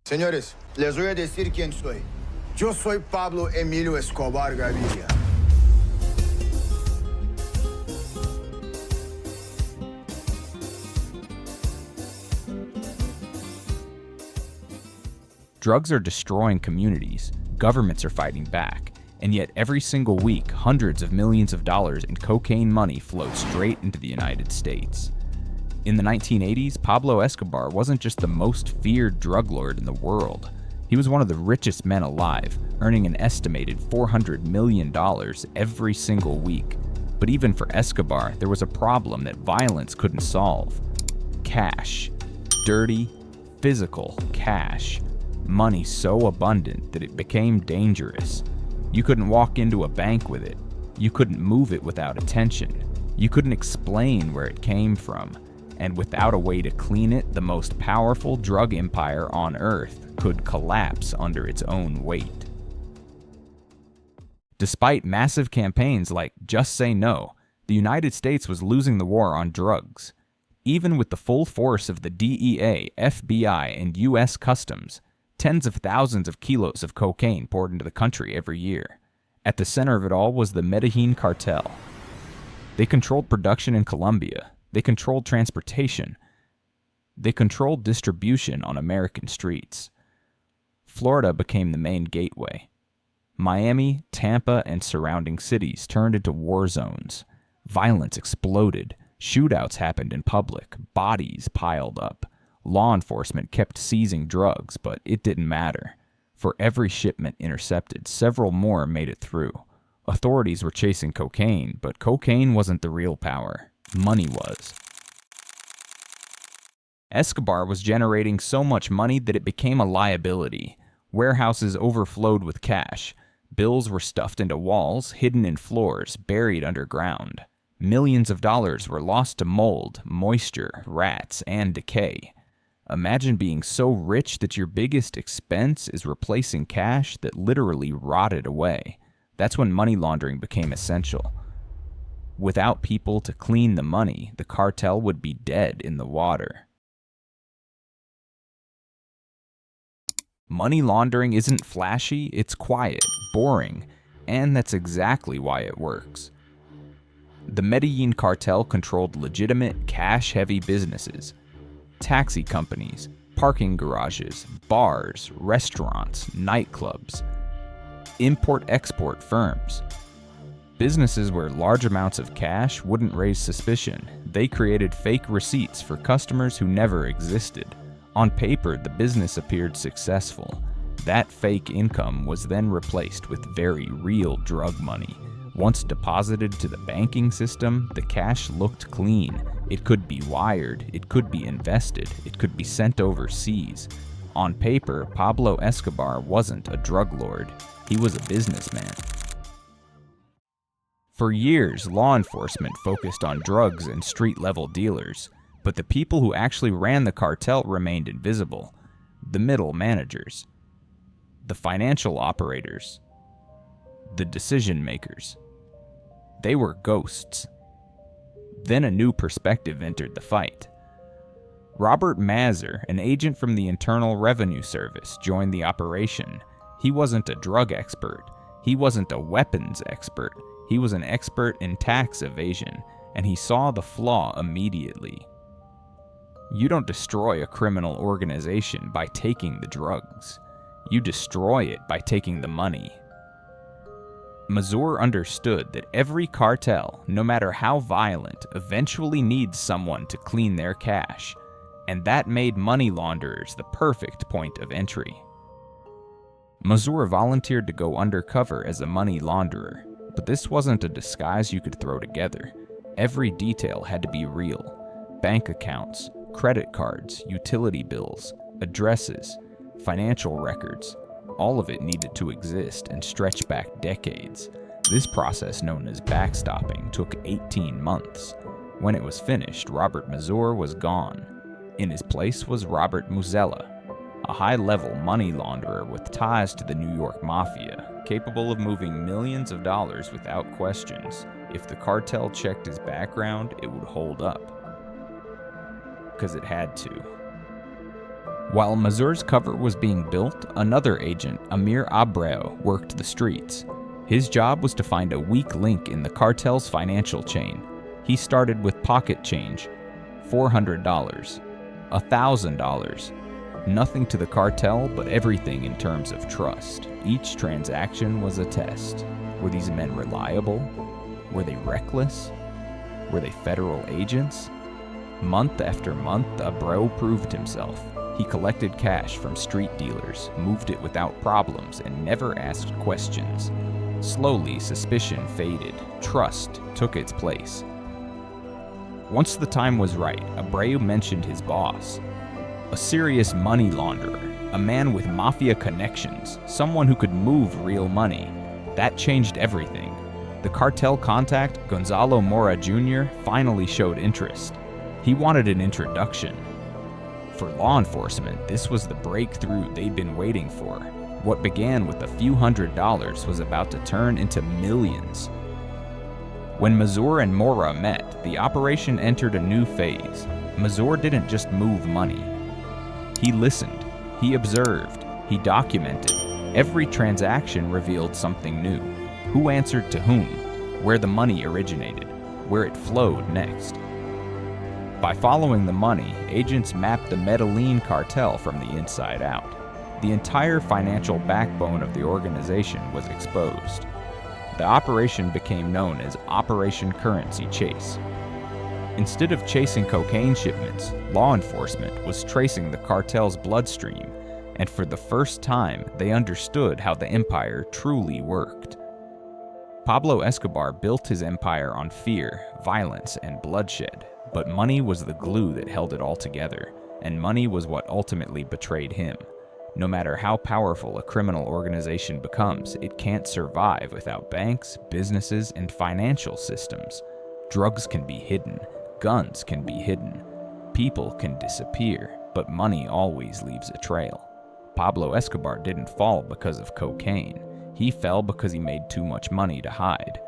Señores, les voy a decir quién soy. Yo soy Pablo Emilio Escobar Gaviria. Drugs are destroying communities, governments are fighting back, and yet every single week, hundreds of millions of dollars in cocaine money flow straight into the United States. In the 1980s, Pablo Escobar wasn't just the most feared drug lord in the world. He was one of the richest men alive, earning an estimated $400 million every single week. But even for Escobar, there was a problem that violence couldn't solve. Cash. Dirty, physical cash. Money so abundant that it became dangerous. You couldn't walk into a bank with it. You couldn't move it without attention. You couldn't explain where it came from. And without a way to clean it, the most powerful drug empire on Earth could collapse under its own weight. Despite massive campaigns like Just Say No, the United States was losing the war on drugs. Even with the full force of the DEA, FBI, and U.S. Customs, tens of thousands of kilos of cocaine poured into the country every year. At the center of it all was the Medellín Cartel. They controlled production in Colombia. They controlled transportation. They controlled distribution on American streets. Florida became the main gateway. Miami, Tampa, and surrounding cities turned into war zones. Violence exploded. Shootouts happened in public. Bodies piled up. Law enforcement kept seizing drugs, but it didn't matter. For every shipment intercepted, several more made it through. Authorities were chasing cocaine, but cocaine wasn't the real power. Money was. Escobar was generating so much money that it became a liability. Warehouses overflowed with cash. Bills were stuffed into walls, hidden in floors, buried underground. Millions of dollars were lost to mold, moisture, rats, and decay. Imagine being so rich that your biggest expense is replacing cash that literally rotted away. That's when money laundering became essential. Without people to clean the money, the cartel would be dead in the water. Money laundering isn't flashy, it's quiet, boring, and that's exactly why it works. The Medellín Cartel controlled legitimate, cash-heavy businesses. Taxi companies, parking garages, bars, restaurants, nightclubs, import-export firms. Businesses where large amounts of cash wouldn't raise suspicion. They created fake receipts for customers who never existed. On paper, the business appeared successful. That fake income was then replaced with very real drug money. Once deposited to the banking system, the cash looked clean. It could be wired, it could be invested, it could be sent overseas. On paper, Pablo Escobar wasn't a drug lord. He was a businessman. For years, law enforcement focused on drugs and street-level dealers, but the people who actually ran the cartel remained invisible. The middle managers, the financial operators, the decision-makers. They were ghosts. Then a new perspective entered the fight. Robert Mazur, an agent from the Internal Revenue Service, joined the operation. He wasn't a drug expert. He wasn't a weapons expert. He was an expert in tax evasion, and he saw the flaw immediately. You don't destroy a criminal organization by taking the drugs. You destroy it by taking the money. Mazur understood that every cartel, no matter how violent, eventually needs someone to clean their cash, and that made money launderers the perfect point of entry. Mazur volunteered to go undercover as a money launderer, but this wasn't a disguise you could throw together. Every detail had to be real. Bank accounts, credit cards, utility bills, addresses, financial records. All of it needed to exist and stretch back decades. This process, known as backstopping, took 18 months. When it was finished, Robert Mazur was gone. In his place was Robert Muzella, a high-level money launderer with ties to the New York Mafia, capable of moving millions of dollars without questions. If the cartel checked his background, it would hold up. Because it had to. While Mazur's cover was being built, another agent, Amir Abreu, worked the streets. His job was to find a weak link in the cartel's financial chain. He started with pocket change, $400, $1,000. Nothing to the cartel, but everything in terms of trust. Each transaction was a test. Were these men reliable? Were they reckless? Were they federal agents? Month after month, Abreu proved himself. He collected cash from street dealers, moved it without problems, and never asked questions. Slowly, suspicion faded. Trust took its place. Once the time was right, Abreu mentioned his boss. A serious money launderer, a man with mafia connections, someone who could move real money. That changed everything. The cartel contact, Gonzalo Mora Jr., finally showed interest. He wanted an introduction. For law enforcement, this was the breakthrough they'd been waiting for. What began with a few $100s was about to turn into millions. When Mazur and Mora met, the operation entered a new phase. Mazur didn't just move money. He listened, he observed, he documented. Every transaction revealed something new. Who answered to whom, where the money originated, where it flowed next. By following the money, agents mapped the Medellín Cartel from the inside out. The entire financial backbone of the organization was exposed. The operation became known as Operation Currency Chase. Instead of chasing cocaine shipments, law enforcement was tracing the cartel's bloodstream, and for the first time, they understood how the empire truly worked. Pablo Escobar built his empire on fear, violence, and bloodshed, but money was the glue that held it all together, and money was what ultimately betrayed him. No matter how powerful a criminal organization becomes, it can't survive without banks, businesses, and financial systems. Drugs can be hidden, guns can be hidden, people can disappear, but money always leaves a trail. Pablo Escobar didn't fall because of cocaine. He fell because he made too much money to hide.